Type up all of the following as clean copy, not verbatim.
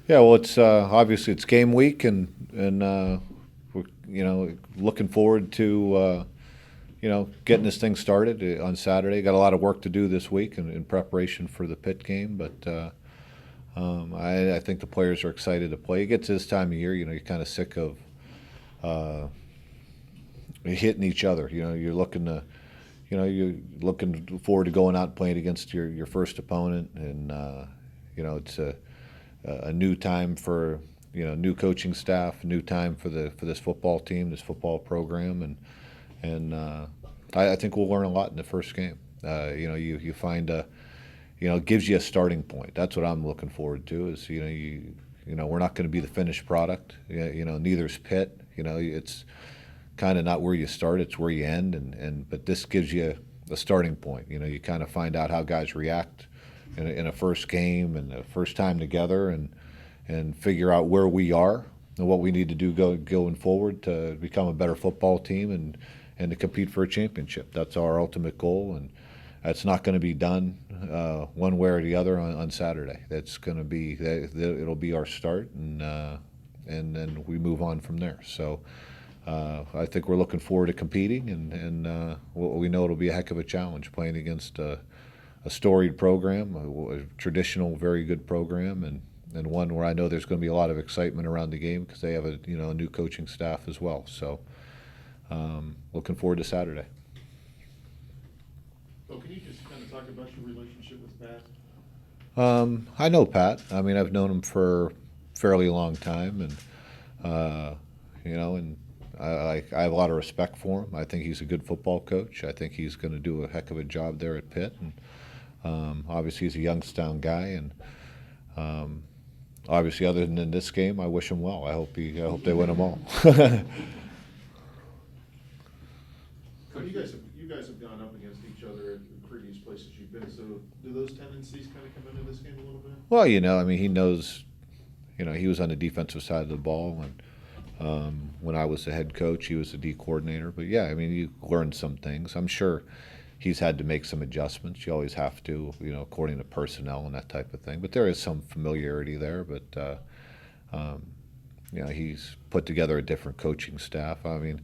Yeah, well, it's obviously it's game week, and we're looking forward to getting this thing started on Saturday. Got a lot of work to do this week in preparation for the Pitt game, but I think the players are excited to play. It gets to this time of year, you're kind of sick of uh, hitting each other. You're looking forward to going out and playing against your first opponent, and it's a new time for new coaching staff, new time for this football team, this football program, and I think we'll learn a lot in the first game. You find it gives you a starting point. That's what I'm looking forward to. Is we're not going to be the finished product. Neither's Pitt. It's kind of not where you start; it's where you end. And but this gives you a starting point. You kind of find out how guys react in a first game and the first time together, and figure out where we are and what we need to do going forward to become a better football team and to compete for a championship. That's our ultimate goal, and that's not going to be done one way or the other on Saturday. That's going to be it'll be our start, and then we move on from there. So I think we're looking forward to competing, and we know it'll be a heck of a challenge playing against a storied program, a traditional, very good program, and one where I know there's going to be a lot of excitement around the game because they have a new coaching staff as well. So looking forward to Saturday. So can you just kind of talk about your relationship with Pat? I know Pat. I mean, I've known him for a fairly long time, and and I have a lot of respect for him. I think he's a good football coach. I think he's going to do a heck of a job there at Pitt, and obviously he's a Youngstown guy, and obviously other than in this game, I wish him well. I hope they win them all. You guys have gone up against each other at previous places you've been. So do those tendencies kind of come into this game a little bit? Well, I mean, he knows. He was on the defensive side of the ball, and when I was the head coach, he was the D coordinator. But yeah, I mean, you learn some things. I'm sure he's had to make some adjustments. You always have to, according to personnel and that type of thing. But there is some familiarity there. But he's put together a different coaching staff. I mean,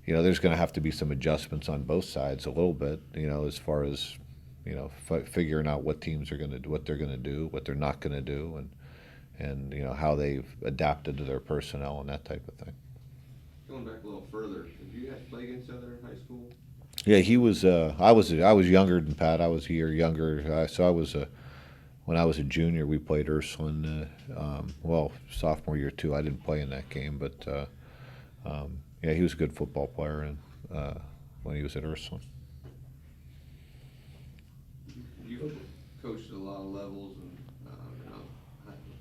there's going to have to be some adjustments on both sides a little bit. As far as figuring out what teams are going to do, what they're going to do, what they're not going to do, and how they've adapted to their personnel and that type of thing. Going back a little further, did you guys play against each other in high school? Yeah, he was. I was younger than Pat. I was a year younger. So I was when I was a junior. We played Ursuline. Sophomore year too. I didn't play in that game, but yeah, he was a good football player, and when he was at Ursuline. You've coached at a lot of levels, and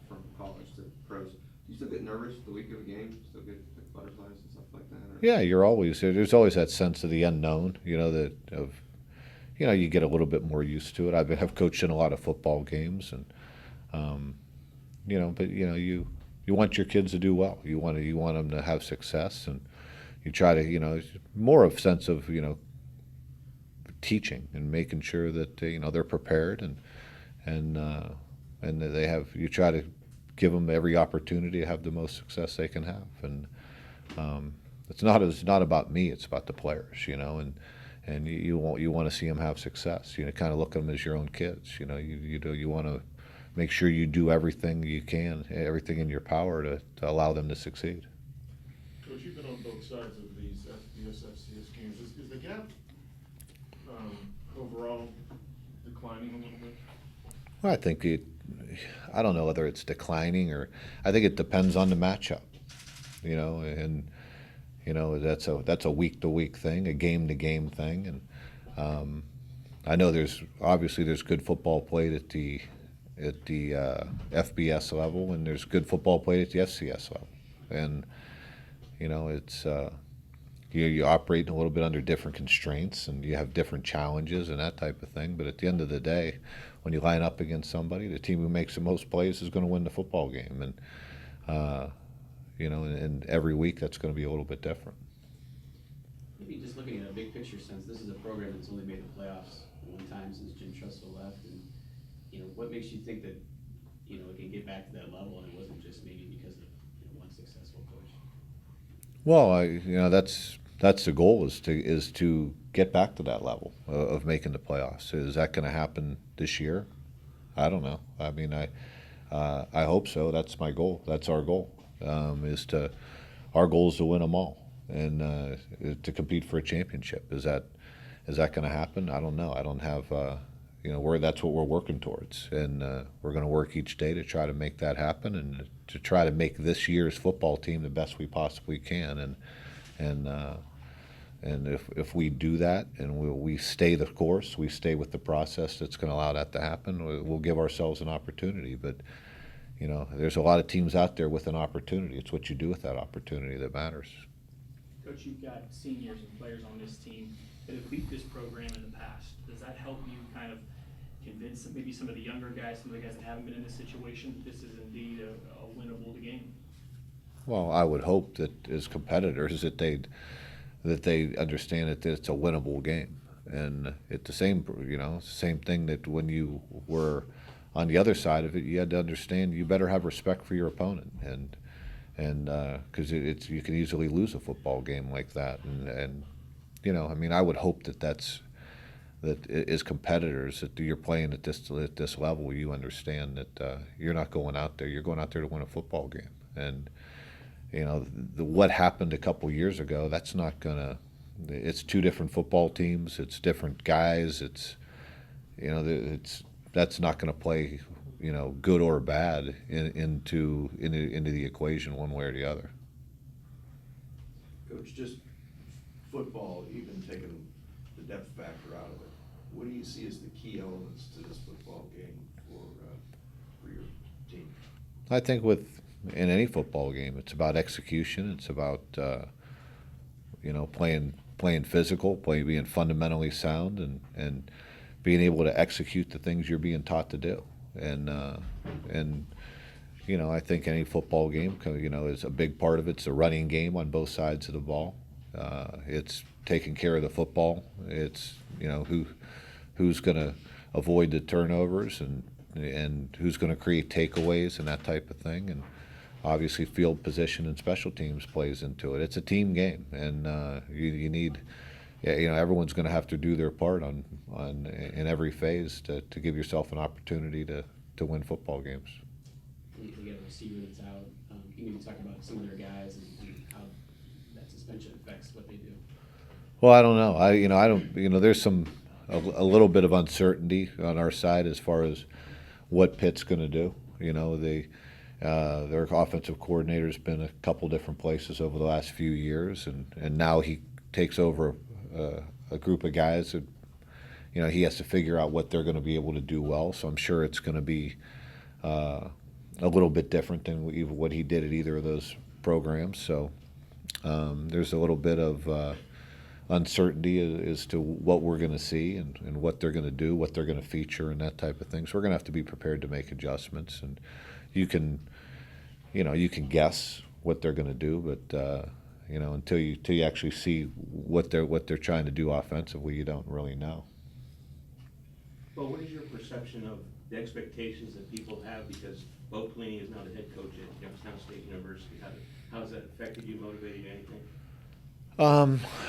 from college to pros. Do you still get nervous the week of a game? Still get butterflies and stuff like that? Or? Yeah, there's always that sense of the unknown. You get a little bit more used to it. Have coached in a lot of football games, and but you want your kids to do well. You want them to have success, and you try to more of a sense of teaching and making sure that they're prepared, and that they have. You try to give them every opportunity to have the most success they can have, and it's not about me. It's about the players, and you want to see them have success. Kind of look at them as your own kids. You want to make sure you do everything you can, everything in your power to allow them to succeed. Coach, you've been on both sides of these FBS FCS games. Is the gap overall declining a little bit? Well, I don't know whether it's declining, or I think it depends on the matchup. And that's a week to week thing, a game to game thing, and I know there's good football played at the FBS level, and there's good football played at the FCS level, and it's you operate a little bit under different constraints, and you have different challenges and that type of thing. But at the end of the day, when you line up against somebody, the team who makes the most plays is going to win the football game, and every week that's going to be a little bit different. Maybe just looking at a big picture sense, this is a program that's only made the playoffs one time since Jim Tressel left, and what makes you think that it can get back to that level, and it wasn't Well, that's the goal is to get back to that level of making the playoffs. Is that going to happen this year? I don't know. I mean, I hope so. That's my goal. That's our goal. Our goal is to win them all and to compete for a championship. Is that going to happen? I don't know. I don't have. That's what we're working towards, and we're going to work each day to try to make that happen, and to try to make this year's football team the best we possibly can, and if we do that and we stay the course, we stay with the process that's going to allow that to happen, we'll give ourselves an opportunity. But there's a lot of teams out there with an opportunity. It's what you do with that opportunity that matters. Coach, you've got seniors and players on this team that have beat this program in the past. Does that help you kind of convince maybe some of the younger guys, some of the guys that haven't been in this situation, that this is indeed a winnable game? Well, I would hope that as competitors that they understand that it's a winnable game, and it's the same thing that when you were on the other side of it, you had to understand you better have respect for your opponent, and because you can easily lose a football game like that, and I mean, I would hope that as competitors that you're playing at this level, you understand that you're not going out there. You're going out there to win a football game, and what happened a couple years ago. That's not gonna. It's two different football teams. It's different guys. That's not going to play good or bad into the equation one way or the other. Coach, just football, even taking the depth factor out of it, what do you see as the key elements to this football game for your team? I think in any football game, it's about execution. It's about playing physical, being fundamentally sound, and being able to execute the things you're being taught to do. And I think any football game, is a big part of it. It's a running game on both sides of the ball. It's taking care of the football. It's who's going to avoid the turnovers and who's going to create takeaways and that type of thing. And obviously, field position and special teams plays into it. It's a team game, and you need. Everyone's going to have to do their part in every phase to give yourself an opportunity to win football games. You got a receiver that's out. Can you maybe talk about some of their guys and how that suspension affects what they do? Well, I don't know. I don't. There's a little bit of uncertainty on our side as far as what Pitt's going to do. Their offensive coordinator's been a couple different places over the last few years, and now he takes over a group of guys that he has to figure out what they're going to be able to do well. So I'm sure it's going to be a little bit different than what he did at either of those programs. So there's a little bit of uncertainty as to what we're going to see and what they're going to do, what they're going to feature, and that type of thing. So we're going to have to be prepared to make adjustments. And you can guess what they're going to do, but until you actually see what they're trying to do offensively, you don't really know. Well, what is your perception of the expectations that people have, because Bo Pelini is now the head coach at Youngstown State University? How has that affected you, motivated you, anything?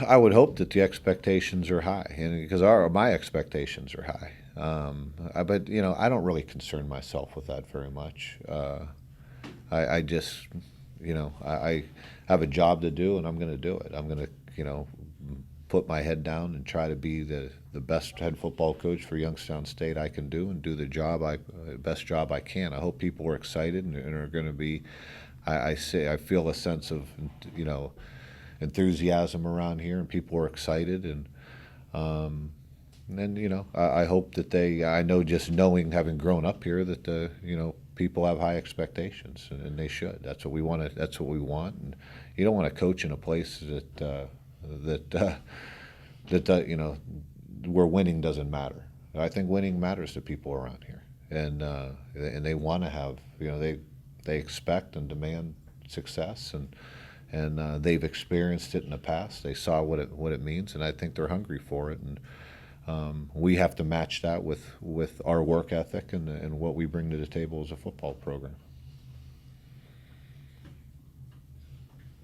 I would hope that the expectations are high, and because my expectations are high. But I don't really concern myself with that very much. I just, I have a job to do, and I'm going to do it. I'm going to, put my head down and try to be the best head football coach for Youngstown State I can do, and do the best job I can. I hope people are excited and are going to be. I feel a sense of, enthusiasm around here, and people are excited, and I hope that I know, just knowing, having grown up here, that people have high expectations, and they should. That's what we want. That's what we want. And you don't want to coach in a place where winning doesn't matter. I think winning matters to people around here, and they want to have. They expect and demand success, and they've experienced it in the past. They saw what it means, and I think they're hungry for it. And we have to match that with our work ethic and what we bring to the table as a football program.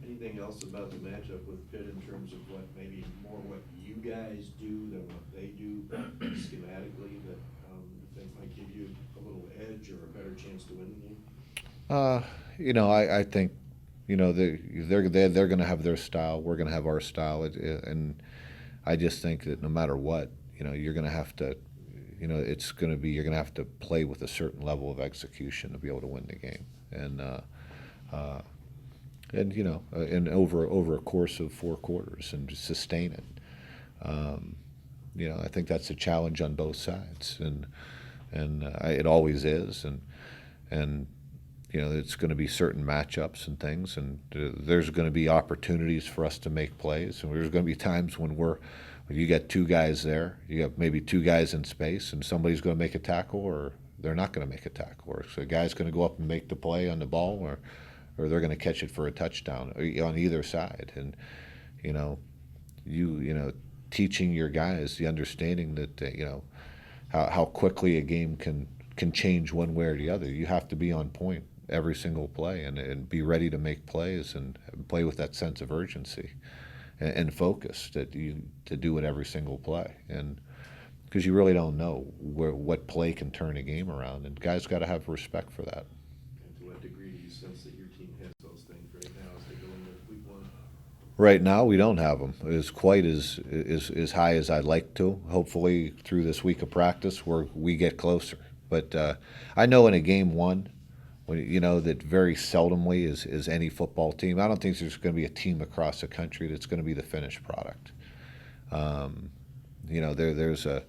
Any Anything else about the matchup with Pitt in terms of what, maybe more what you guys do than what they do schematically that you think might give you a little edge or a better chance to win the game? I think, they're going to have their style. We're going to have our style, and I just think that no matter what, you're going to have to, you're going to have to play with a certain level of execution to be able to win the game, and over a course of 4 quarters and just sustain it. I think that's a challenge on both sides, and it always is, and it's going to be certain matchups and things, and there's going to be opportunities for us to make plays, and there's going to be times when you got 2 guys there, you have maybe 2 guys in space, and somebody's going to make a tackle, or they're not going to make a tackle, or so a guy's going to go up and make the play on the ball, or they're going to catch it for a touchdown on either side, and teaching your guys the understanding that how quickly a game can change one way or the other. You have to be on point every single play and be ready to make plays and play with that sense of urgency and focus to do it every single play, and because you really don't know what play can turn a game around, and guys got to have respect for that. And to what degree do you sense that your team has those things right now as they go into week 1? Right now, we don't have them as quite as high as I'd like to. Hopefully, through this week of practice, we get closer. But I know in a game 1, that very seldomly is any football team. I don't think there's going to be a team across the country that's going to be the finished product. There's a,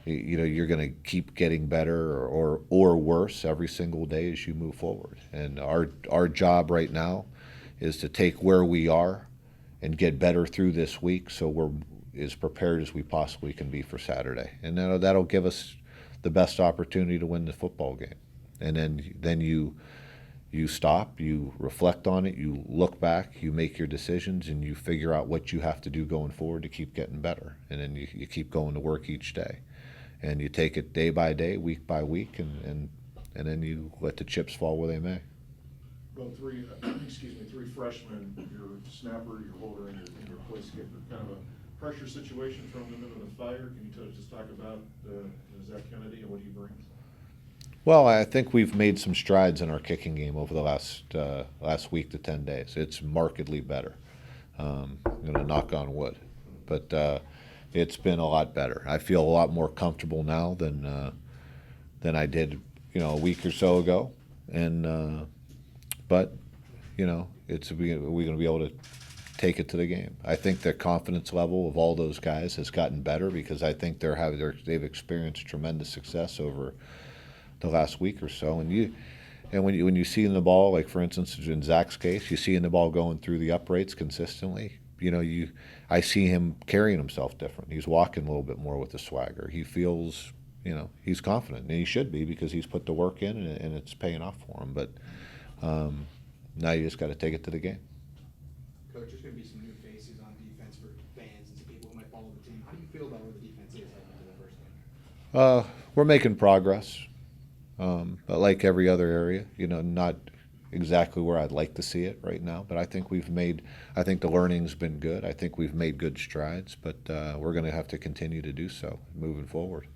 you're going to keep getting better or worse every single day as you move forward. And our job right now is to take where we are and get better through this week, so we're as prepared as we possibly can be for Saturday, and that'll give us the best opportunity to win the football game. And then you stop, you reflect on it, you look back, you make your decisions, and you figure out what you have to do going forward to keep getting better. And then you keep going to work each day, and you take it day by day, week by week, and then you let the chips fall where they may. Well, 3 freshmen, your snapper, your holder, and your place kicker, kind of a pressure situation, throwing them into the fire. Can you just talk about Zach Kennedy and what he brings? Well, I think we've made some strides in our kicking game over the last week to 10 days. It's markedly better. Knock on wood, but it's been a lot better. I feel a lot more comfortable now than I did, a week or so ago, and but we're going to be able to take it to the game. I think the confidence level of all those guys has gotten better because I think they've experienced tremendous success over the last week or so. And when you see in the ball, like for instance in Zach's case, you see in the ball going through the uprights consistently. I see him carrying himself different. He's walking a little bit more with the swagger. He feels, he's confident, and he should be because he's put the work in and it's paying off for him. But now you just got to take it to the game. Coach, there's going to be some new faces on defense for fans and some people who might follow the team. How do you feel about where the defense is heading into the first game? We're making progress, but like every other area, not exactly where I'd like to see it right now. But I think I think the learning's been good. I think we've made good strides, but we're going to have to continue to do so moving forward.